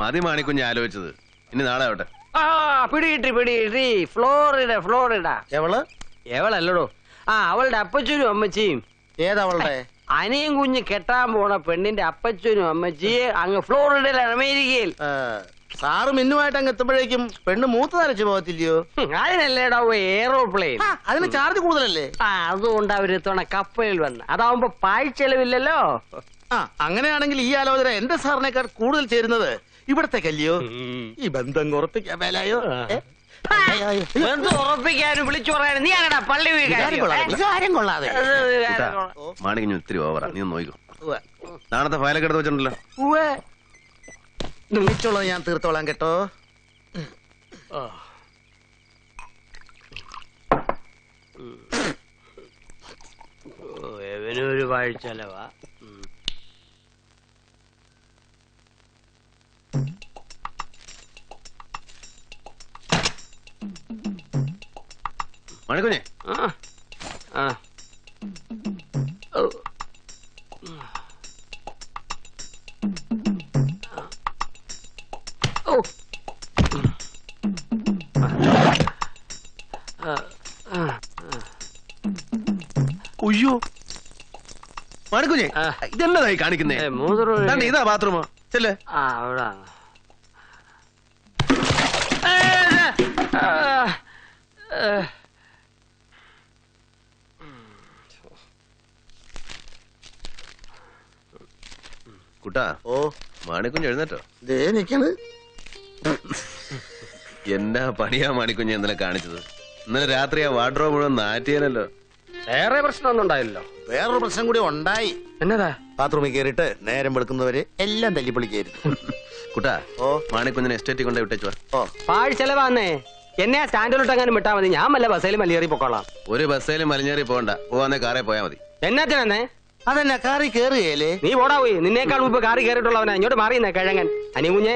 മതി മാണിക്കുഞ്ഞ് ആലോചിച്ചത്. ഇനി നാളെ ആവട്ടെ. പിടികിട്ടി. ഫ്ലോറിഡ. എവളല്ലടോ. അവളുടെ അപ്പച്ചനും അമ്മച്ചിയും. ഏതവളുടെ? അനിയും കുഞ്ഞ് കെട്ടാൻ പോണ പെണ്ണിന്റെ അപ്പച്ചനും അമ്മച്ചിയെ അങ്ങ് ഫ്ലോറിഡയിലാണ്, അമേരിക്കയിൽ. സാറ് മിന്നുമായിട്ട് അങ്ങ് എത്തുമ്പോഴേക്കും പെണ്ണ് മൂത്ത് നരച്ചു പോകത്തില്ലയോ? അതിനല്ലേടാ എയറോപ്ലെയിൻ. അതിന് ചാർജ് കൂടുതലല്ലേ? അതുകൊണ്ട് അവര് ഇത്തവണ കപ്പലിൽ വന്ന്. അതാവുമ്പോ പാഴ്ചെലവില്ലല്ലോ. അങ്ങനെയാണെങ്കിൽ ഈ ആലോചന എന്റെ സാറിനേക്കാൾ കൂടുതൽ ചേരുന്നത് ഇവിടത്തേക്കല്ലയോ? ഈ ബന്ധം ഉറപ്പിക്കാൻ മേലായോ? ഉറപ്പിക്കാനും വിളിച്ചു പറയാനും നീ അങ്ങടാ പള്ളി വികാരം കൊള്ളാതെ. മാണിക്കുഞ്ഞ് ഒത്തിരി ഓവറാ, നീ നോക്കോ. നാളത്തെ ഫയലൊക്കെ എടുത്ത് വെച്ചിട്ടുണ്ടല്ലോ. വിളിച്ചോളാം, ഞാൻ തീർത്തോളാം കേട്ടോ. ഒരു പാഴ്ചെലവാ. മാണിക്കുഞ്ഞെ, അയ്യോ മാണിക്കുഞ്ഞെ, ഇതെന്നതായി കാണിക്കുന്നേ? ഇതാ ബാത്റൂമോ? ചെല്ലേ. അവിടെ കുട്ടാ. മാണിക്കുഞ്ഞ് എഴുന്നേറ്റോ? എന്നാ പണിയാ മാണിക്കുഞ്ഞ് ഇന്നലെ കാണിച്ചത്? ഇന്നലെ രാത്രി ആ വാർഡ്രോബ് മുഴുവൻ നാറ്റിയനല്ലോ. വേറെ പ്രശ്നമൊന്നും ഉണ്ടായില്ലല്ലോ. വേറൊരു പ്രശ്നം കൂടി ഉണ്ടായി. എന്നതാ? ബാത്റൂമിൽ കയറിയിട്ട് നേരം വെളുക്കുന്നവരെ എല്ലാം തല്ലിപ്പൊളിക്കായിരുന്നു. കുട്ടാ, മാണിക്കുഞ്ഞിനെ എസ്റ്റേറ്റിൽ കൊണ്ടേ വിട്ടേച്ചു. പാഴ്ചെലവാന്നേ. എന്നെ സ്റ്റാൻഡിലോട്ട് അങ്ങനെ വിട്ടാ മതി. ഞാൻ വല്ല ബസ്സേലും മലിയേറി പൊക്കോളാം. ഒരു ബസ്സേലും മലിഞ്ഞേറി പോകണ്ട, പോവാന്നേ കാറേ പോയാ മതി. എന്നാത്തിനെ? അതെന്നാ കാറി കേറുകയല്ലേ? നീ പോടാ പോയി. നിന്നേക്കാൾ മുമ്പ് കാറി കയറിയിട്ടുള്ളവനാ. ഇങ്ങോട്ട് മാറിയെന്നേ കിഴങ്ങൻ. അനികുഞ്ഞെ,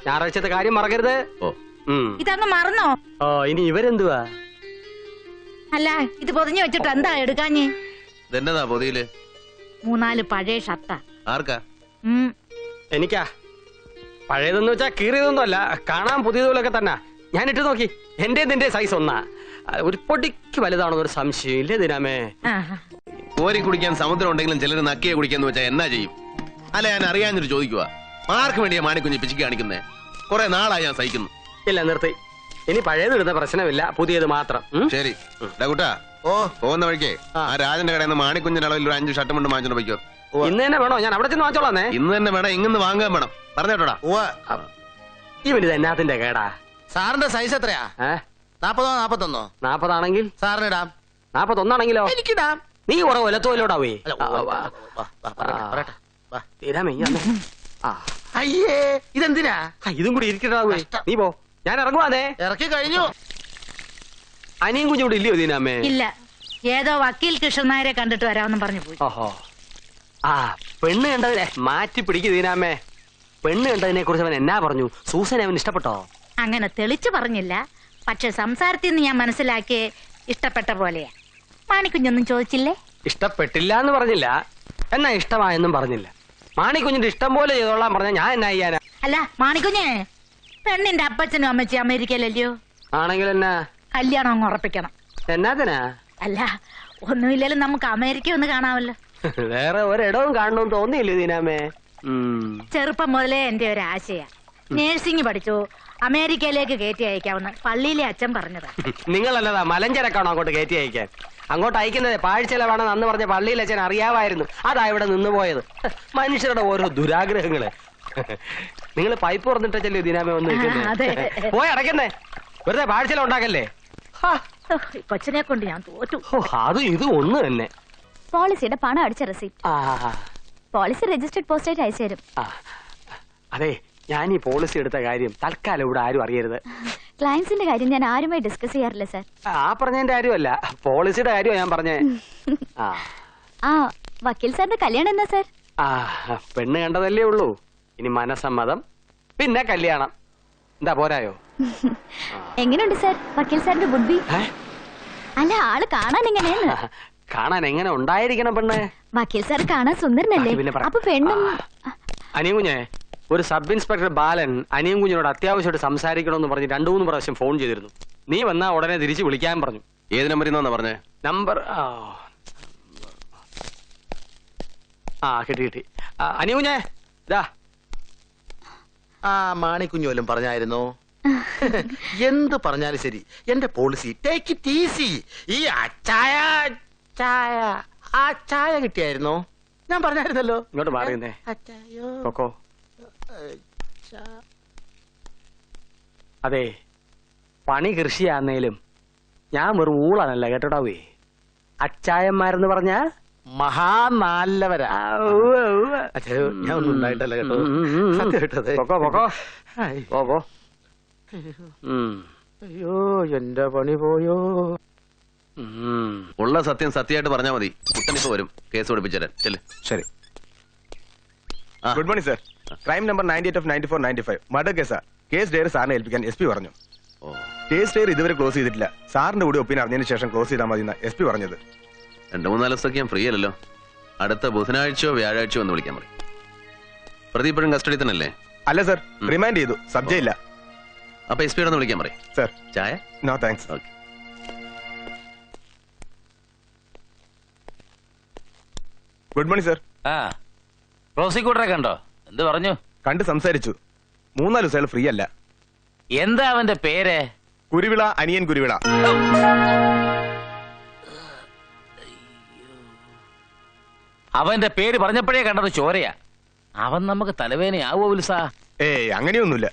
ഞായറാഴ്ചത്തെ കാര്യം മറക്കരുത്. ഇതങ്ങ് മറന്നോ? ഇനി ഇവരെന്തുവാ? അല്ല, ഇത് പൊതിഞ്ഞു വെച്ചിട്ട് എന്താ എടുക്കാഞ്ഞ്? ഇതെന്നതാ പൊതിയില്? 3-4 പഴയ ഷർട്ടാ. ആർക്കാ? എനിക്കാ. പഴയതെന്ന് വെച്ചാ കീറിയതൊന്നും അല്ല, കാണാൻ പുതിയതുപോലൊക്കെ തന്നെ. ഞാൻ ഇട്ട് നോക്കി. എന്റെ നിന്റെ സൈസ് ഒന്നാ. ഒരു പൊടിക്ക് വലുതാണെന്നൊരു സംശയം ഇല്ലേ ദിനാമേ? കോരി കുടിക്കാൻ സമുദ്രം ഉണ്ടെങ്കിലും ചിലർ നക്കിയെ കുടിക്കാന്ന് വെച്ചാൽ എന്നാ ചെയ്യും? അല്ല, ഞാൻ അറിയാഞ്ഞിട്ട് ചോദിക്കുക. ആർക്ക് വേണ്ടിയാ മാണിക്കുഞ്ഞ് പിച്ചിക്ക് കാണിക്കുന്നേ? കുറെ നാളായി ഞാൻ സഹിക്കുന്നു. ഇല്ല, നിർത്തി. ഇനി പഴയത് ഇടുന്ന പ്രശ്നമില്ല, പുതിയത് മാത്രം. ശരി കൂട്ടാ. പോകുന്ന വഴിക്കേ ആ രാജന്റെ കടയിൽ നിന്ന് മാണിക്കുഞ്ഞിന്റെ അളവിൽ ഒരു 5 ഷർട്ടും കൊണ്ട് വാങ്ങിച്ചോണ്ട് പോയിക്കോ. ഇന്ന് തന്നെ വേണോ? ഞാൻ അവിടെ ചെന്ന് വാങ്ങിച്ചോളാന്നേ. ഇന്ന് തന്നെ വേണം, ഇങ്ങനെ വാങ്ങാൻ വേണം. പറഞ്ഞോട്ടാ. ഇവനിത് എന്നാത്തിന്റെ കേടാ? സാറിന്റെ സൈസ് എത്രയാ? 40 41? 40 ആണെങ്കിൽ സാറിനിടാം. 41 ആണെങ്കിലോ? എനിക്കിടാം. നീ കുറെ ഒലത്തോലോടാവേ. അയ്യേ, ഇതെന്തിനാ? ഇതും കൂടി ഇരിക്കട്ടാവേ. നീ പോ, ഞാൻ ഇറങ്ങുവാന്നേ. ഇറക്കി കഴിഞ്ഞു. അനിയും കുഞ്ഞും കൂടി ഇല്ലയോ ദീനാമേ? ഇല്ല, ഏതോ വക്കീൽ കൃഷ്ണൻ നായരെ കണ്ടിട്ട് വരാമെന്നും പറഞ്ഞു പോയി. ഓഹോ. പെണ്ണ് കണ്ടതിനെ മാറ്റി പിടിക്കു ദീനാമേ. പെണ്ണ് കണ്ടതിനെ കുറിച്ച് അവൻ എന്നാ പറഞ്ഞു? സൂസനെ അവൻ ഇഷ്ടപ്പെട്ടോ? അങ്ങനെ തെളിച്ചു പറഞ്ഞില്ല, പക്ഷെ സംസാരത്തിൽ നിന്ന് ഞാൻ മനസ്സിലാക്കിയേ ഇഷ്ടപ്പെട്ട പോലെയാ. മാണിക്കുഞ്ഞൊന്നും ചോദിച്ചില്ലേ? ഇഷ്ടപ്പെട്ടില്ല എന്ന് പറഞ്ഞില്ല, എന്നാ ഇഷ്ടമായെന്നും പറഞ്ഞില്ല. മാണിക്കുഞ്ഞിന്റെ ഇഷ്ടം പോലെ ചെയ്തോളാൻ പറഞ്ഞ ഞാൻ എന്നാ ചെയ്യാനാ? അല്ല മാണിക്കുഞ്ഞേ, പെണ്ണിന്റെ അപ്പച്ചനും അമ്മച്ചി അമേരിക്കയിലല്ലയോ? ആണെങ്കിൽ എന്നാ? കല്യാണം അങ്ങ് ഉറപ്പിക്കണം. എന്നാത്തിനാ? അല്ല, ഒന്നുമില്ലാലും നമുക്ക് അമേരിക്ക ഒന്ന് കാണാമല്ലോ. വേറെ ഒരിടവും കാണണമെന്ന് തോന്നിയില്ലേ ദീനാമേ? ചെറുപ്പം മുതലേ എന്റെ ഒരു ആശയാ. നേഴ്സിംഗ് പഠിച്ചു അമേരിക്കയിലേക്ക് കയറ്റി അയക്കാമെന്ന് പള്ളിയിലെ അച്ഛൻ പറഞ്ഞതാ. നിങ്ങളല്ലതാ മലഞ്ചരക്കാണോ അങ്ങോട്ട് കയറ്റി അയക്കാൻ? അങ്ങോട്ട് അയക്കുന്നത് പാഴ്ചെലവാണെന്ന് അന്ന് പറഞ്ഞ പള്ളിയിലെ അച്ഛൻ അറിയാമായിരുന്നു. അതാ ഇവിടെ നിന്ന് പോയത്. മനുഷ്യരുടെ ഓരോ ദുരാഗ്രഹങ്ങള്. നിങ്ങൾ പൈപ്പ് തുറന്നിട്ടല്ലേ ദീനാമേ വന്ന് പോയി അടയ്ക്കുന്നേ? വെറുതെ പാഴ്ചെലവ് ഉണ്ടാക്കല്ലേ? കൊച്ചിനെ കൊണ്ട് ഞാൻ തോറ്റു. അത് ഇത് ഒന്ന് തന്നെ. പോളിസിയുടെ പണം അടിച്ച റെസിപ്റ്റ്. പോളിസി രജിസ്റ്റർഡ് പോസ്റ്റായിട്ട് അയച്ചു തരും. അതെ, ഞാൻ ഈ പോളിസി എടുത്ത കാര്യം തൽക്കാലം ഇവിടെ ആരും അറിയരുത്. ക്ലയൻസിന്റെ കാര്യം ഞാൻ ആരുമായി ഡിസ്കസ് ചെയ്യാറില്ല സാർ. പറഞ്ഞതിന്റെ കാര്യമല്ല, പോളിസിയുടെ കാര്യമാണ് ഞാൻ പറഞ്ഞേ. വക്കീൽ സാറിന്റെ കല്യാണം എന്നാ സാർ? പെണ്ണ് കണ്ടതല്ലേ ഉള്ളൂ. ഇനി മനസമ്മതം, പിന്നെ കല്യാണം. എന്താ പോരായോ? എങ്ങനെയുണ്ട് സാർ വക്കീൽ സാറിന്റെ ബുദ്ധി? അല്ല, ആള് കാണാൻ എങ്ങനെയാണ്? കാണാൻ എങ്ങനെ ഉണ്ടായിരിക്കണം പെണ്ണ്? വക്കീൽ സാർ കാണാൻ സുന്ദരനല്ലേ? അപ്പൊ പെണ്ണും. അനികുഞ്ഞേ, ഒരു സബ് ഇൻസ്പെക്ടർ ബാലൻ അനിയൻ കുഞ്ഞിനോട് അത്യാവശ്യമായിട്ട് സംസാരിക്കണമെന്ന് പറഞ്ഞ് 2-3 പ്രാവശ്യം ഫോൺ ചെയ്തിരുന്നു. നീ വന്നാ ഉടനെ തിരിച്ച് വിളിക്കാൻ പറഞ്ഞു. ഏത് നമ്പറിൽ നിന്നാ പറഞ്ഞേ? നമ്പർ കിട്ടി. അനിയൻ കുഞ്ഞേ ഇതാ. ആ മാണിക്കുഞ്ഞു വല്ലതും പറഞ്ഞായിരുന്നോ? എന്ത് പറഞ്ഞാലും ശരി, എന്റെ പോളിസി ടേക്ക് ഇറ്റ് ഈസി. ഈ ചായ കിട്ടിയായിരുന്നോ? ഞാൻ പറഞ്ഞായിരുന്നല്ലോ. ഇങ്ങോട്ട് മാറിയുന്നേ കൊക്കോ. അതെ, പണി കൃഷിയാന്നേലും ഞാൻ വെറും ഊളാനല്ല കേട്ടോടാവേ. അച്ചായന്മാരെന്ന് പറഞ്ഞ മഹാനല്ലവരാ. ഞാൻ ഒന്നും ഉണ്ടായിട്ടല്ല കേട്ടോ, സത്യം കേട്ടത്. അയ്യോ എന്റെ പണി പോയോ. ഉള്ള സത്യം സത്യമായിട്ട് പറഞ്ഞാൽ മതി. കുട്ടനിപ്പോ വരും കേസ് പഠിപ്പിച്ചേരാൻ. ചെല്. ശരി. Good morning sir. Crime number 98/94/95 murder കേസാ. കേസ് ഡയറി സാറിനെ ഏൽപ്പിക്കാൻ SP പറഞ്ഞു. കേസ് ഡയറി ഇതുവരെ ക്ലോസ് ചെയ്തിട്ടില്ല. സാറിന്റെ കൂടി ഒപ്പീനിയൻ അറിഞ്ഞതിന് ശേഷം ക്ലോസ് ചെയ്താൽ മതി SP പറഞ്ഞത്. 2-3 ദിവസമൊക്കെ ഞാൻ ഫ്രീ അല്ലല്ലോ. അടുത്ത ബുധനാഴ്ചയോ വ്യാഴാഴ്ചയോ ഒന്ന് വിളിക്കാൻ പറയും. പ്രതി ഇപ്പോഴും കസ്റ്റഡി തന്നെ അല്ലേ? അല്ല സർ, റിമാൻഡ് ചെയ്തു. സബ്ജക്റ്റ് ഇല്ല. അപ്പൊ SP ഒന്ന് വിളിക്കാൻ പറയും. സർ. ചായ? No thanks. Okay. Good morning sir. പ്രോസിക്യൂട്ടറെ കണ്ടോ? എന്ത് പറഞ്ഞു? കണ്ട് സംസാരിച്ചു. 3-4 ദിവസം ഫ്രീ അല്ല. എന്താ അവന്റെ പേര്? കുരുവിള, അനിയൻ കുരുവിള. അവന്റെ പേര് പറഞ്ഞപ്പോഴേ കണ്ടത് ചോരയാ. അവൻ നമുക്ക് തലവേനയാവോ വിൽസാ? അങ്ങനെയൊന്നുമില്ല.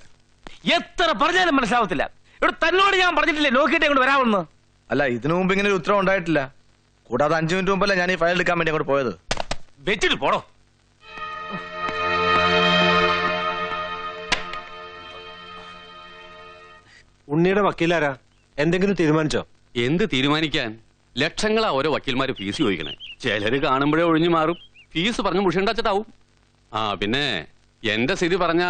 എത്ര പറഞ്ഞാലും മനസ്സിലാവത്തില്ല. ഇവിടെ തന്നോട് ഞാൻ പറഞ്ഞിട്ടില്ലേ നോക്കിയിട്ട് അങ്ങോട്ട് വരാമെന്ന്? അല്ല, ഇതിനു മുമ്പ് ഇങ്ങനെ ഒരു ഉത്തരവ് ഉണ്ടായിട്ടില്ല. കൂടാതെ 5 മിനിറ്റ് മുമ്പല്ല ഞാൻ ഈ ഫയൽ എടുക്കാൻ വേണ്ടി അങ്ങോട്ട് പോയത്. വെച്ചിട്ട് പോടോ. ഉണ്ണിയുടെ വക്കീലാരാ? എന്തെങ്കിലും തീരുമാനിച്ചോ? എന്ത് തീരുമാനിക്കാൻ? ലക്ഷങ്ങളാ ഓരോ വക്കീൽമാര് ഫീസ് ചോദിക്കണേ. ചിലര് കാണുമ്പോഴേ ഒഴിഞ്ഞു മാറും. ഫീസ് പറഞ്ഞ് മുഷിണ്ടാച്ചിട്ടാവും. പിന്നെ എന്റെ സ്ഥിതി പറഞ്ഞ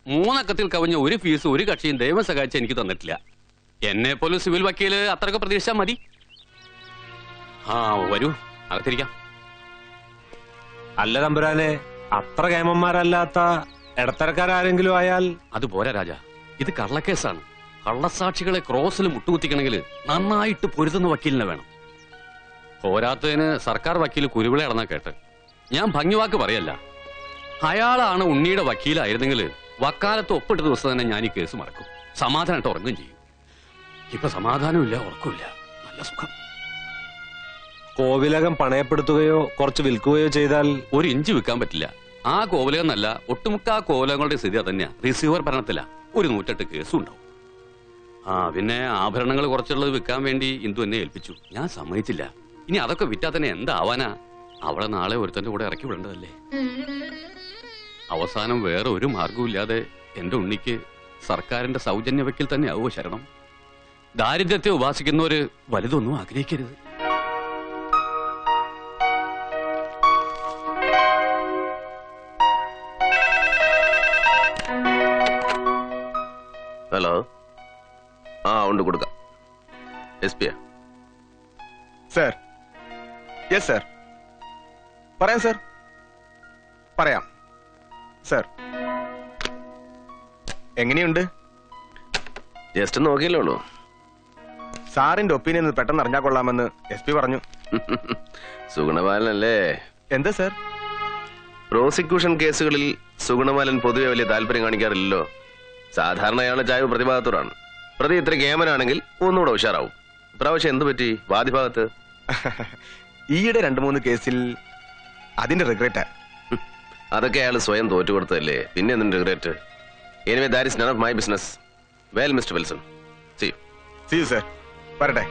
3 അക്കത്തിൽ കവിഞ്ഞ ഒരു ഫീസ് ഒരു കക്ഷിയും ദൈവം സഹായിച്ച് എനിക്ക് തന്നിട്ടില്ല. എന്നെ പോലും സിവിൽ വക്കീല് അത്രയൊക്കെ പ്രതീക്ഷിച്ചാൽ മതി. വരൂ, അകത്തിരിക്കാം. അല്ല തമ്പുരാനെ, അത്ര കേമന്മാരല്ലാത്ത ഇടത്തരക്കാരെങ്കിലും ആയാൽ അത് പോരാ രാജ. ഇത് കള്ളക്കേസാണ്. കള്ളസാക്ഷികളെ ക്രോസിൽ മുട്ടുകുത്തിക്കണമെങ്കിൽ നന്നായിട്ട് പൊരുതുന്ന വക്കീലിനെ വേണം. പോരാത്തതിന് സർക്കാർ വക്കീൽ കുരുവിളയാണെന്നാ കേട്ട്. ഞാൻ ഭംഗിവാക്ക് പറയല്ല. അയാളാണ് ഉണ്ണിയുടെ വക്കീലായിരുന്നെങ്കിൽ വക്കാലത്ത് ഒപ്പിട്ട ദിവസം തന്നെ ഞാൻ ഈ കേസ് മറക്കും. സമാധാനമായിട്ട് ഉറങ്ങുകയും ചെയ്യും. ഇപ്പൊ സമാധാനമില്ല, ഉറക്കമില്ല, നല്ല സുഖം. കോവിലകം പണയപ്പെടുത്തുകയോ കുറച്ച് വിൽക്കുകയോ ചെയ്താൽ 1 ഇഞ്ച് വിൽക്കാൻ പറ്റില്ല. ആ കോവിലകം എന്നല്ല, ഒട്ടുമുക്ക ആ കോവിലകങ്ങളുടെ സ്ഥിതി അതന്നെയാ. റിസീവർ ഭരണത്തില 108 കേസും ഉണ്ടാവും. പിന്നെ ആഭരണങ്ങൾ കുറച്ചുള്ളത് വിൽക്കാൻ വേണ്ടി ഇന്ദു എന്നെ ഏൽപ്പിച്ചു. ഞാൻ സമ്മതിച്ചില്ല. ഇനി അതൊക്കെ വിറ്റാ തന്നെ എന്താവാനാ? അവളെ നാളെ ഒരുത്തന്റെ കൂടെ ഇറക്കി വിടേണ്ടതല്ലേ. അവസാനം വേറെ ഒരു മാർഗവും എന്റെ ഉണ്ണിക്ക് സർക്കാരിന്റെ സൗജന്യ വക്കീൽ തന്നെ ആവോ ശരണം. ദാരിദ്ര്യത്തെ ഉപാസിക്കുന്നവര് വലുതൊന്നും ആഗ്രഹിക്കരുത്. ഹലോ. ഉണ്ട്, കൊടുക്കാം. SP sir. Yes sir. പറയാം സർ, പറയാം സർ. എങ്ങനെയുണ്ട്? ജസ്റ്റ് നോക്കിയല്ലേ ഉള്ളൂ. സാറിന്റെ ഒപ്പീനിയൻ പെട്ടെന്ന് അറിഞ്ഞാൽ കൊള്ളാമെന്ന് SP പറഞ്ഞു. സുഗുണപാലനല്ലേ? എന്താ സർ? പ്രോസിക്യൂഷൻ കേസുകളിൽ സുഗുണപാലൻ പൊതുവെ വലിയ താല്പര്യം കാണിക്കാറില്ലല്ലോ. സാധാരണ അയാളുടെ ചായ്വ് പ്രതിഭാഗത്തോടാണ്. പ്രതി ഇത്ര കേമനാണെങ്കിൽ ഒന്നുകൂടെ ഉഷാറാവും. ഇപ്രാവശ്യം എന്ത് പറ്റി വാദിഭാഗത്ത്? ഈയിടെ 2-3 കേസിൽ അതിന്റെ റിഗ്രറ്റ്. അതൊക്കെ അയാൾ സ്വയം തോറ്റുകൊടുത്തതല്ലേ, പിന്നെ എന്തിന്റെ regret? Anyway that is none of my business. Well mister Wilson, see you sir. വരട്ടെ.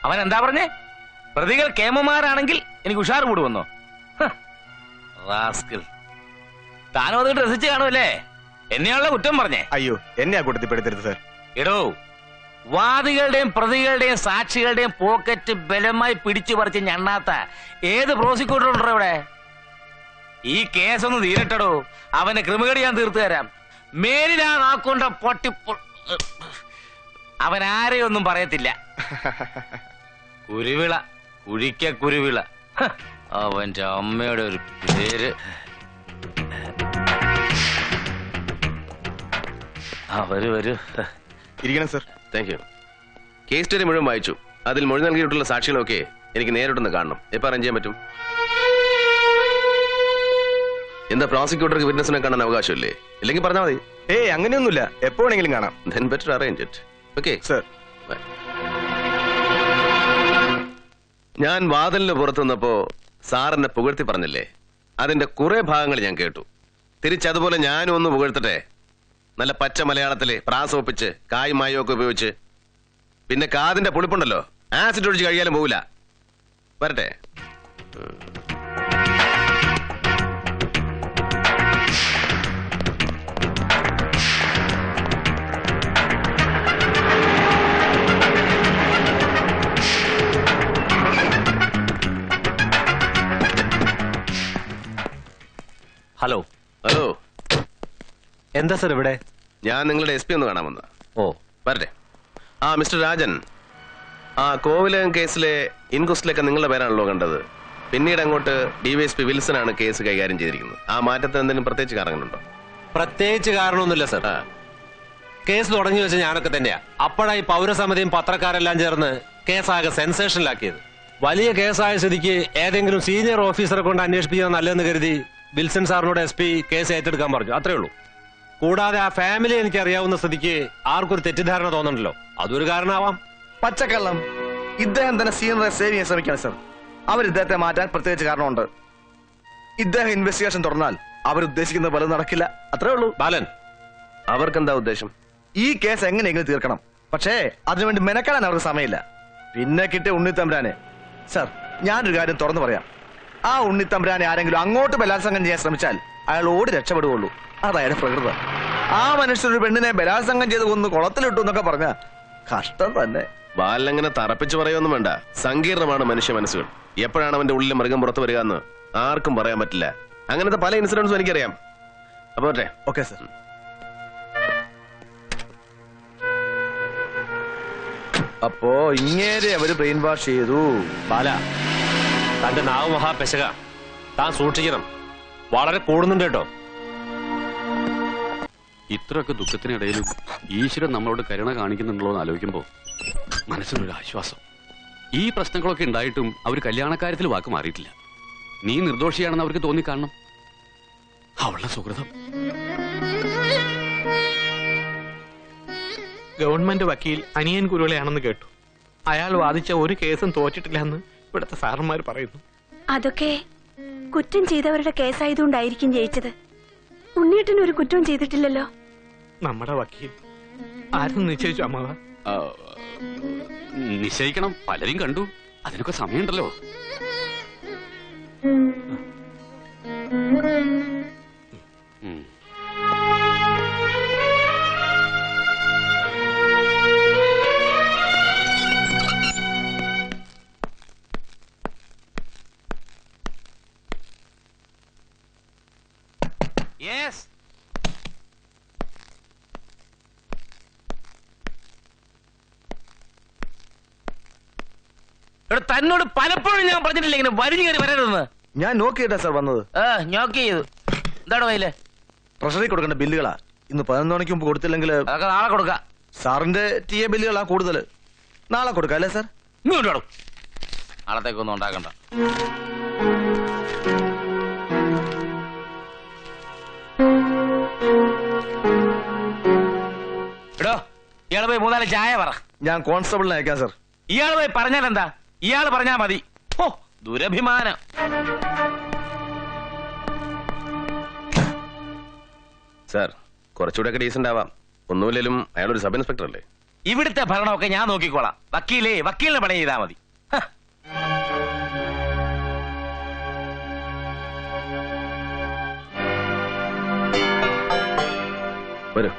അവൻ എന്താ പറഞ്ഞേ? പ്രതികൾ കേമന്മാരാണെങ്കിൽ എനിക്ക് ഉഷാർ കൂടുവന്നോ? താനും അതുകൊണ്ട് രസിച്ച് കാണുമല്ലേ? എന്നെയാണല്ലോ കുറ്റം പറഞ്ഞേ. അയ്യോ, എന്നെ ആ കൂട്ടത്തിൽ പെടുത്തരുത് സർ. എടോ, വാദികളുടെയും പ്രതികളുടെയും സാക്ഷികളുടെയും പോക്കറ്റ് ബലമായി പിടിച്ചു പറിച്ച് ഞണ്ണാത്ത ഏത് പ്രോസിക്യൂട്ടർ ഉണ്ടോ ഇവിടെ? ഈ കേസൊന്ന് തീരട്ടടോ. അവന്റെ ക്രിമിനൽ ഞാൻ തീർത്തു തരാം. മേലിലാ നാക്കൊണ്ട പൊട്ടി. അവൻ ആരെയൊന്നും പറയത്തില്ല. കുരുവിള, കുഴിക്ക കുരുവിള. അവന്റെ അമ്മയുടെ ഒരു പേര്. വരൂ. ഇരിക്കണം sir. Thank you. Case study മുഴുവൻ വായിച്ചു. അതിൽ മൊഴി നൽകിയിട്ടുള്ള സാക്ഷികളൊക്കെ എനിക്ക് നേരിട്ടൊന്ന് കാണണം. എപ്പോൾ അറേഞ്ച് ചെയ്യാൻ പറ്റും? എന്താ പ്രോസിക്യൂട്ടർക്ക് വിറ്റ്നസിനെ കാണാൻ അവകാശമില്ലേ? ഇല്ലെങ്കിൽ പറഞ്ഞാൽ മതി. അങ്ങനെയൊന്നുമില്ല, എപ്പോ വേണമെങ്കിലും കാണാം. Then better arrange it. Okay, sir. ഞാൻ വാതിലിന് പുറത്തു നിന്നപ്പോ സാറിനെ പുകഴ്ത്തി പറഞ്ഞില്ലേ? അതിന്റെ കുറെ ഭാഗങ്ങൾ ഞാൻ കേട്ടു. തിരിച്ചതുപോലെ ഞാനും ഒന്ന് പുകഴ്ത്തട്ടെ. നല്ല പച്ച മലയാളത്തില് പ്രാസോപ്പിച്ച് കായും മായും ഒക്കെ ഉപയോഗിച്ച്. പിന്നെ കാതിന്റെ പുളിപ്പുണ്ടല്ലോ, ആസിഡ് ഒഴിച്ച് കഴിയാലും പോവില്ല. വരട്ടെ. ഹലോ. എന്താ സർ ഇവിടെ? ഞാൻ നിങ്ങളുടെ SP ഒന്ന് കാണാൻ വന്നതാ. ഓ, വരട്ടെ. മിസ്റ്റർ രാജൻ, കോവിലകം കേസിലെ ഇൻക്വസ്റ്റിലൊക്കെ നിങ്ങളുടെ പേരാണല്ലോ കണ്ടത്. പിന്നീട് അങ്ങോട്ട് DYSP വിൽസൺ ആണ് കേസ് കൈകാര്യം ചെയ്തിരിക്കുന്നത്. ആ മാറ്റത്തിന് എന്തെങ്കിലും പ്രത്യേകിച്ച് കാരണങ്ങളുണ്ടോ? പ്രത്യേകിച്ച് കാരണമൊന്നുമില്ല സർ. കേസ് തുടങ്ങി വെച്ച ഞാനൊക്കെ തന്നെയാ. അപ്പോഴായി പൗരസമിതിയും പത്രക്കാരെല്ലാം ചേർന്ന് കേസാകെ സെൻസേഷനിലാക്കിയത്. വലിയ കേസായ സ്ഥിതിക്ക് ഏതെങ്കിലും സീനിയർ ഓഫീസറെ കൊണ്ട് അന്വേഷിപ്പിക്കാൻ നല്ലതെന്ന് കരുതി വിൽസൺ സാറിനോട് SP കേസ് ഏറ്റെടുക്കാൻ പറഞ്ഞു. അത്രേ ഉള്ളൂ. കൂടാതെ ആ ഫാമിലി എനിക്ക് അറിയാവുന്ന സ്ഥിതിക്ക് ആർക്കൊരു തെറ്റിദ്ധാരണ തോന്നണ്ടല്ലോ, അതൊരു കാരണമാവാം. പച്ചക്കള്ളം. ഇദ്ദേഹം തന്നെ സീനിയറെ സേവ് ചെയ്യാൻ ശ്രമിക്കണം സർ. അവർ ഇദ്ദേഹത്തെ മാറ്റാൻ പ്രത്യേകിച്ച് കാരണമുണ്ട്. ഇദ്ദേഹം ഇൻവെസ്റ്റിഗേഷൻ തുറന്നാൽ അവരുദ്ദേശിക്കുന്ന പലതും നടക്കില്ല. അത്രേ ഉള്ളൂ. ബാലൻ, അവർക്കെന്താ ഉദ്ദേശം? ഈ കേസ് എങ്ങനെയെങ്കിലും തീർക്കണം. പക്ഷേ അതിനുവേണ്ടി മെനക്കെടാൻ അവർക്ക് സമയമില്ല. പിന്നെ കിട്ടിയ ഉണ്ണിത്തമ്പുരാനെ. സർ, ഞാനൊരു കാര്യം തുറന്നു പറയാം. ആ ഉണ്ണിത്തമ്പുരാനെ ആരെങ്കിലും അങ്ങോട്ട് ബലാത്സംഗം ചെയ്യാൻ ശ്രമിച്ചാൽ അയാൾ ഓടി രക്ഷപ്പെടുകയുള്ളൂ. അതായത് പ്രകൃതം. ആ മനുഷ്യരൊരു പെണ്ണിനെ ബലാത്സംഗം ചെയ്ത് കൊന്ന് കുളത്തിലിട്ടു എന്നൊക്കെ പറഞ്ഞ കഷ്ടം തന്നെ. ബാലനങ്ങനെ തറപ്പിച്ച് പറയൊന്നും വേണ്ട. സങ്കീർണമാണ് മനുഷ്യ മനസ്സുകൾ. എപ്പോഴാണ് അവന്റെ ഉള്ളിലെ മൃഗം പുറത്തു വരിക എന്ന് ആർക്കും പറയാൻ പറ്റില്ല. അങ്ങനത്തെ പല ഇൻസിഡൻസും എനിക്കറിയാം. അപ്പൊ ഓക്കെ സർ. അപ്പോ ഇങ്ങേരെ അവര് ബ്രെയിൻ വാഷ് ചെയ്തു. ബാല, തന്റെ നാവ് മഹാപെശക. താൻ സൂക്ഷിക്കണം. വളരെ കൂടുന്നുണ്ട് കേട്ടോ. ഇത്രയൊക്കെ ദുഃഖത്തിനിടയിലും ഈശ്വരൻ നമ്മളോട് കരുണ കാണിക്കുന്നുണ്ടല്ലോ എന്ന് ആലോചിക്കുമ്പോൾ മനസ്സിനൊരു ആശ്വാസം. ഈ പ്രശ്നങ്ങളൊക്കെ ഉണ്ടായിട്ടും അവർ കല്യാണക്കാര്യത്തിൽ വാക്ക് മാറിയിട്ടില്ല. നീ നിർദോഷിയാണെന്ന് അവർക്ക് തോന്നിക്കാണണം. അവളുടെ സുഹൃതം. ഗവൺമെന്റ് വക്കീൽ അനിയൻ കുരുളയാണെന്ന് കേട്ടു. അയാൾ വാദിച്ച ഒരു കേസും തോറ്റിട്ടില്ലെന്ന് ഇവിടുത്തെ സാറന്മാർ പറയുന്നു. അതൊക്കെ കുറ്റം ചെയ്തവരുടെ കേസായതുകൊണ്ടായിരിക്കും ജയിച്ചത്. ഉണ്ണിയേട്ടന് ഒരു കുറ്റവും ചെയ്തിട്ടില്ലല്ലോ. നമ്മുടെ വക്കീൽ ആരും നിശ്ചയിച്ചു അമ്മാവ? നിശ്ചയിക്കണം. പലരും കണ്ടു. അതിനൊക്കെ സമയമുണ്ടല്ലോ. തന്നോട് പലപ്പോഴും ഞാൻ പറഞ്ഞിട്ടില്ല ഇങ്ങനെ വരിഞ്ഞു കയറി വരരുതെന്ന്. ഞാൻ നോക്കിയിട്ടാ സാർ വന്നത്. നോക്ക് ചെയ്തു. എന്താണ് കയ്യില്? ട്രഷറി കൊടുക്കേണ്ട ബില്ലുകളാ. ഇന്ന് 11 മണിക്ക് മുമ്പ് കൊടുത്തില്ലെങ്കിൽ അതൊക്കെ നാളെ കൊടുക്കാം. സാറിന്റെ TA ബില്ലുകളാ കൂടുതൽ. നാളെ കൊടുക്കാം അല്ലേ സാർ? ഇങ്ങോട്ടോ. നാളത്തേക്കൊന്നും ഉണ്ടാക്കണ്ട. എടോ, ഇയാള് പോയി 3-4 ചായ പറ. ഞാൻ കോൺസ്റ്റബിളിനെ അയക്കാം സാർ. ഇയാള് പോയി പറഞ്ഞാൽ എന്താ? ഇയാള് പറഞ്ഞാ മതി. ഓ, ദുരഭിമാനം. സാർ, കുറച്ചുകൂടെ ഡീസന്റ് ആവാം. ഒന്നുമില്ലേലും അയാളൊരു സബ് ഇൻസ്പെക്ടർ അല്ലേ? ഇവിടുത്തെ ഭരണമൊക്കെ ഞാൻ നോക്കിക്കോളാം. വക്കീലിനെ പണി ചെയ്താൽ മതി. വരൂ.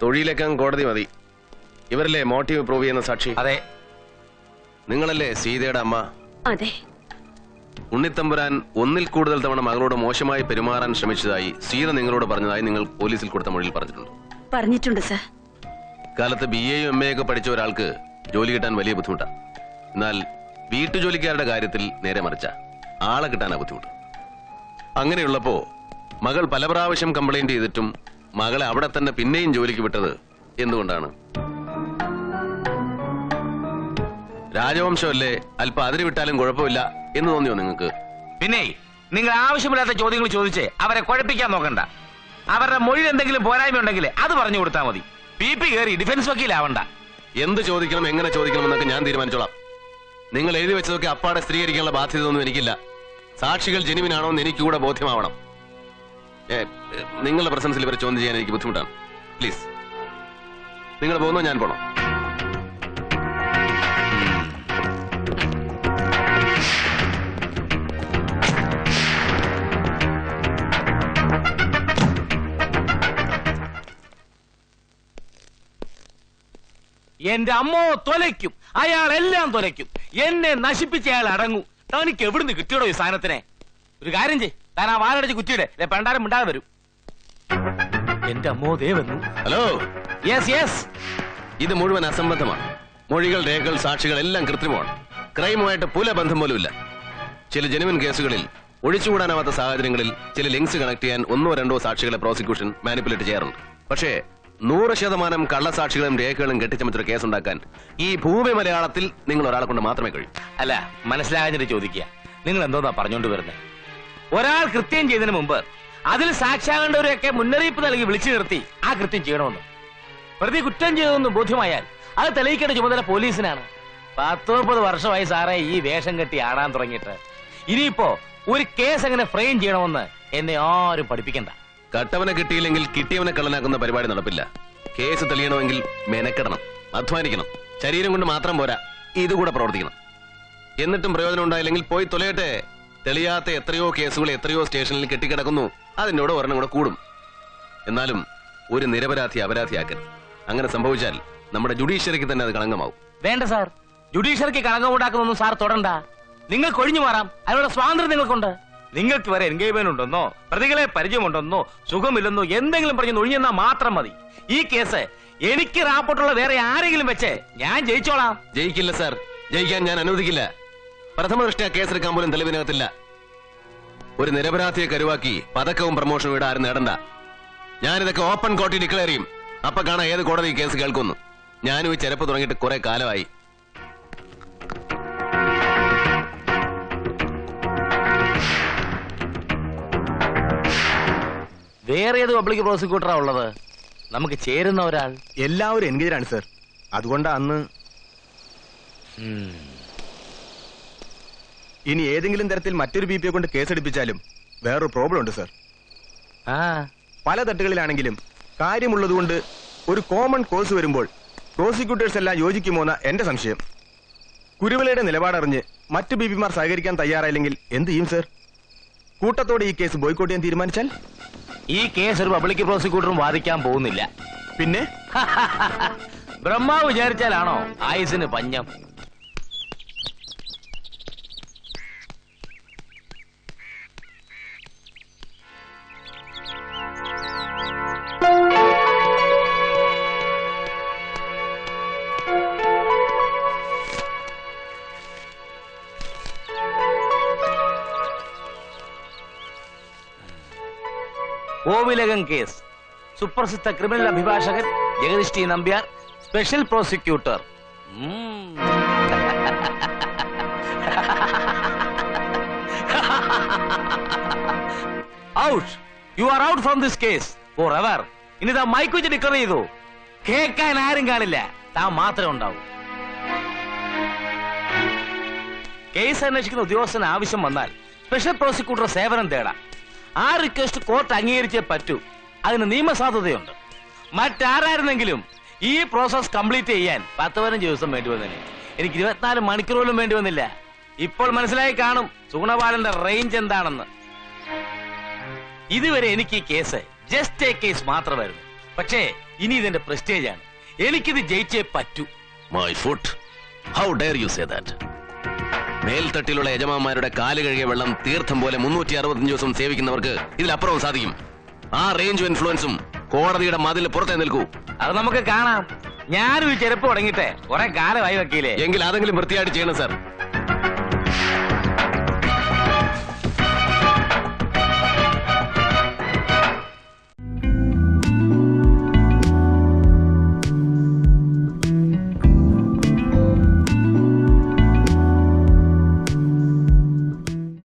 തൊഴിലേക്കാൻ കോടതി മതി. ഇവരല്ലേ മോട്ടീവ് പ്രൂവ് ചെയ്യുന്ന സാക്ഷി? അതെ. നിങ്ങളല്ലേ സീതയുടെ അമ്മ? അതെ. ഉണ്ണിത്തമ്പുരാൻ ഒന്നിൽ കൂടുതൽ തവണ മകളോട് മോശമായി പെരുമാറാൻ ശ്രമിച്ചതായി സീന നിങ്ങളോട് പറഞ്ഞതായി നിങ്ങൾ പോലീസിൽ കൊടുത്ത മൊഴിയിൽ പറഞ്ഞിട്ടുണ്ട് സർ. കാലത്ത് BA-യും MA ഒക്കെ പഠിച്ച ഒരാൾക്ക് ജോലി കിട്ടാൻ വലിയ ബുദ്ധിമുട്ടാണ്. എന്നാൽ വീട്ടുജോലിക്കാരുടെ കാര്യത്തിൽ നേരെ മറിച്ച ആളെ കിട്ടാനാ ബുദ്ധിമുട്ട്. അങ്ങനെയുള്ളപ്പോ മകൾ പല പ്രാവശ്യം കംപ്ലൈന്റ് ചെയ്തിട്ടും മകളെ അവിടെ തന്നെ പിന്നെയും ജോലിക്ക് വിട്ടത് എന്തുകൊണ്ടാണ്? രാജവംശമല്ലേ, അല്പം അതിര് വിട്ടാലും കുഴപ്പമില്ല എന്ന് തോന്നിയോ നിങ്ങൾക്ക്? പിന്നെ നിങ്ങൾ ആവശ്യമില്ലാത്ത ചോദ്യങ്ങൾ ചോദിച്ച് അവരെ കുഴപ്പിക്കാൻ നോക്കണ്ട. അവരുടെ മൊഴിയിൽ എന്തെങ്കിലും പോരായ്മ ഉണ്ടെങ്കിൽ അത് പറഞ്ഞു കൊടുത്താൽ മതി. PP കയറി ഡിഫൻസ് വക്കീലാവണ്ട. എന്ത് ചോദിക്കണം, എങ്ങനെ ചോദിക്കണം എന്നൊക്കെ ഞാൻ തീരുമാനിച്ചോളാം. നിങ്ങൾ എഴുതി വെച്ചതൊക്കെ അപ്പാടെ സ്ഥിരീകരിക്കാനുള്ള ബാധ്യതയൊന്നും എനിക്കില്ല. സാക്ഷികൾ ജെനുവിനാണോ എന്ന് എനിക്ക് കൂടെ ബോധ്യമാവണം. നിങ്ങളുടെ പ്രസൻസിൽ ഇവരെ ചോദ്യം ചെയ്യാൻ എനിക്ക് ബുദ്ധിമുട്ടാണ്. പ്ലീസ്, നിങ്ങൾ പോകുന്നോ ഞാൻ പോണോ? എന്റെ അമ്മോ തൊലയ്ക്കും, അയാൾ എല്ലാം തൊലയ്ക്കും. എന്നെ നശിപ്പിച്ച അയാൾ അടങ്ങൂ. തനിക്ക് എവിടുന്ന് കിട്ടിയോടോ ഈ സാധനത്തിനെ? ഒരു കാര്യം ചെയ്, താൻ ആ വാലടച്ച് കുറ്റിയുടെ പണ്ടാരം മിണ്ടാതെ വരും. എന്റെ അമ്മോ ദേ വന്നു. ഹലോ. Yes yes. ഇത് മുഴുവൻ അസംബന്ധമാണ്. മൊഴികൾ, രേഖകൾ, സാക്ഷികൾ എല്ലാം കൃത്രിമമാണ്. ക്രൈമുമായിട്ട് പുല ബന്ധം പോലുമില്ല. ചില ജെനുവിൻ കേസുകളിൽ ഒഴിച്ചുകൂടാനാവാത്ത സാഹചര്യങ്ങളിൽ ചില ലിങ്ക്സ് കണക്ട് ചെയ്യാൻ 1-2 സാക്ഷികളെ പ്രോസിക്യൂഷൻ മാനിപ്പുലേറ്റ് ചെയ്യാറുണ്ട്. പക്ഷേ 100% കള്ളസാക്ഷികളും രേഖകളും കെട്ടിച്ചമച്ചൊരു കേസുണ്ടാക്കാൻ ഈ ഭൂമി മലയാളത്തിൽ നിങ്ങൾ ഒരാളെ കൊണ്ട് മാത്രമേ കഴിയൂ. അല്ല, മനസ്സിലാകാഞ്ഞിട്ട് ചോദിക്കുക, നിങ്ങൾ എന്തോന്നാ പറഞ്ഞോണ്ട് വരുന്നത്? ഒരാൾ കൃത്യം ചെയ്തതിന് മുമ്പ് അതിൽ സാക്ഷിയാകേണ്ടവരെയൊക്കെ മുന്നറിയിപ്പ് നൽകി വിളിച്ചു നിർത്തി ആ കൃത്യം ചെയ്യണമെന്ന്. പ്രതി കുറ്റം ചെയ്തതെന്ന് ബോധ്യമായാൽ അത് തെളിയിക്കേണ്ട ചുമതല പോലീസിനാണ്. 10-30 വർഷമായി സാറേ ഈ വേഷം കെട്ടി ആടാൻ തുടങ്ങിയിട്ട്. ഇനിയിപ്പോ ഒരു കേസ് എങ്ങനെ ഫ്രെയിം ചെയ്യണമെന്ന് എന്നെ ആരും പഠിപ്പിക്കണ്ട. കട്ടവനെ കിട്ടിയില്ലെങ്കിൽ കിട്ടിയവനെ കള്ളനാക്കുന്ന പരിപാടി നടപ്പില്ല. കേസ് തെളിയണമെങ്കിൽ മെനക്കെടണം, അധ്വാനിക്കണം. ശരീരം കൊണ്ട് മാത്രം പോരാ, ഇതുകൂടെ പ്രവർത്തിക്കണം. എന്നിട്ടും പ്രയോജനം ഉണ്ടായില്ലെങ്കിൽ പോയി തൊലയട്ടെ. തെളിയാത്ത എത്രയോ കേസുകൾ എത്രയോ സ്റ്റേഷനിൽ കെട്ടിക്കിടക്കുന്നു. അതിനോട് ഒരെണ്ണം കൂടെ കൂടും. എന്നാലും ഒരു നിരപരാധി അപരാധിയാക്കരുത്. അങ്ങനെ സംഭവിച്ചാൽ നമ്മുടെ ജുഡീഷ്യറിക്ക് തന്നെ അത് കളങ്കമാവും. വേണ്ട സാർ, ജുഡീഷ്യറിക്ക് കളങ്കമുണ്ടാക്കുന്നൊന്നും സാർ തൊടണ്ട. നിങ്ങൾക്ക് ഒഴിഞ്ഞു മാറാം, അതിനുള്ള സ്വാതന്ത്ര്യം നിങ്ങൾക്കുണ്ട്. നിങ്ങൾക്ക് വരെ എൻഗേജ്മെന്റ് ഉണ്ടെന്നോ പ്രതികളെ പരിചയമുണ്ടെന്നോ സുഖമില്ലെന്നോ എന്തെങ്കിലും പറഞ്ഞ് ഒഴിഞ്ഞെന്നാ മാത്രം മതി. ഈ കേസ് എനിക്ക് റാപ്പോർട്ടുള്ള വേറെ ആരെങ്കിലും വെച്ച് ഞാൻ ജയിച്ചോളാം. ജയിക്കില്ല സാർ, ജയിക്കാൻ ഞാൻ അനുവദിക്കില്ല. പ്രഥമ ദൃഷ്ട്യാ കേസെടുക്കാൻ പോലും തെളിവിനകത്തില്ല. ഒരു നിരപരാധിയെ കരുവാക്കി പതക്കവും പ്രമോഷനും ഇവിടെ ആരും നേടണ്ട. ഞാനിതൊക്കെ ഓപ്പൺ കോർട്ടിൽ ഡിക്ലെയർ ചെയ്യും. അപ്പൊ കാണാൻ ഏത് കോടതി കേസ് കേൾക്കുന്നു. ഞാനും ഈ ചെരപ്പ് തുടങ്ങിയിട്ട് കുറെ കാലമായി. വേറെ ഏത് പബ്ലിക് പ്രോസിക്യൂട്ടറാ ഉള്ളത്? നമുക്ക് ചേരുന്ന ഒരാൾ? എല്ലാവരും എൻഗേജ് ആണ് സർ. അതുകൊണ്ടാ അന്ന്. ഇനി ഏതെങ്കിലും തരത്തിൽ മറ്റൊരു BP കൊണ്ട് കേസെടുപ്പിച്ചാലും വേറൊരു പ്രോബ്ലം ഉണ്ട് സർ. പല തട്ടുകളിലാണെങ്കിലും കാര്യമുള്ളതുകൊണ്ട് ഒരു കോമൺ കോഴ്സ് വരുമ്പോൾ പ്രോസിക്യൂട്ടേഴ്സ് എല്ലാം യോജിക്കുമോന്ന എന്റെ സംശയം. കുരുവിളയുടെ നിലപാടറിഞ്ഞ് മറ്റു BP-മാർ സഹകരിക്കാൻ തയ്യാറായില്ലെങ്കിൽ എന്ത് ചെയ്യും സർ? കൂട്ടത്തോടെ ഈ കേസ് ബോയ്ക്കോട്ട് ചെയ്യാൻ തീരുമാനിച്ചാൽ? ഈ കേസ് ഒരു പബ്ലിക് പ്രോസിക്യൂട്ടറും വാദിക്കാൻ പോകുന്നില്ല. പിന്നെ ബ്രഹ്മാവ് വിചാരിച്ചാലാണോ ആയുസിന് പഞ്ഞം? കോവിലകം കേസ്. സുപ്രസിദ്ധ ക്രിമിനൽ അഭിഭാഷകൻ Jagadish T Nambiar, special prosecutor. Out. You are out from this case for ever. ഇനി താൻ മൈക്ക് വെച്ച് ഡിക്ലെയർ ചെയ്തു. കേൾക്കാൻ ആരും കാണില്ല, താൻ മാത്രമേ ഉണ്ടാവൂ. കേസ് അന്വേഷിക്കുന്ന ഉദ്യോഗസ്ഥന് ആവശ്യം വന്നാൽ സ്പെഷ്യൽ പ്രോസിക്യൂട്ടർ സേവനം തേടാം. ആ റിക്വസ്റ്റ് കോർട്ട് അംഗീകരിച്ചേ പറ്റൂ. അതിന് നിയമസാധുതയുണ്ട്. മറ്റാരായിരുന്നെങ്കിലും ഈ പ്രോസസ് കംപ്ലീറ്റ് ചെയ്യാൻ 10-15 ദിവസം വേണ്ടി വന്നേനെ. എനിക്ക് 24 മണിക്കൂർ പോലും വേണ്ടി വന്നില്ല. ഇപ്പോൾ മനസ്സിലായി കാണും സുഗുണപാലന്റെ റേഞ്ച് എന്താണെന്ന്. ഇതുവരെ എനിക്ക് ഈ കേസ് ജസ്റ്റ് എ കേസ് മാത്രമായിരുന്നു. പക്ഷേ ഇനി ഇതിന്റെ പ്രസ്റ്റേജ് ആണ്. എനിക്കിത് ജയിച്ചേ പറ്റൂ. My foot. How dare you say that? മേൽത്തട്ടിലുള്ള യജമാന്മാരുടെ കാല് കഴുകിയ വെള്ളം തീർത്ഥം പോലെ 365 ദിവസം സേവിക്കുന്നവർക്ക് ഇതിലപ്പുറവും സാധിക്കും. ആ റേഞ്ചും ഇൻഫ്ലുവൻസും കോടതിയുടെ മതിൽ പുറത്തേ നിൽക്കൂ. അത് നമുക്ക് കാണാം. ഞാനും ഈ ചെരുപ്പ് തുടങ്ങിട്ടെ കുറെ കാലമായി വക്കീലേ. എങ്കിൽ അതെങ്കിലും വൃത്തിയായിട്ട് ചെയ്യണം സാർ.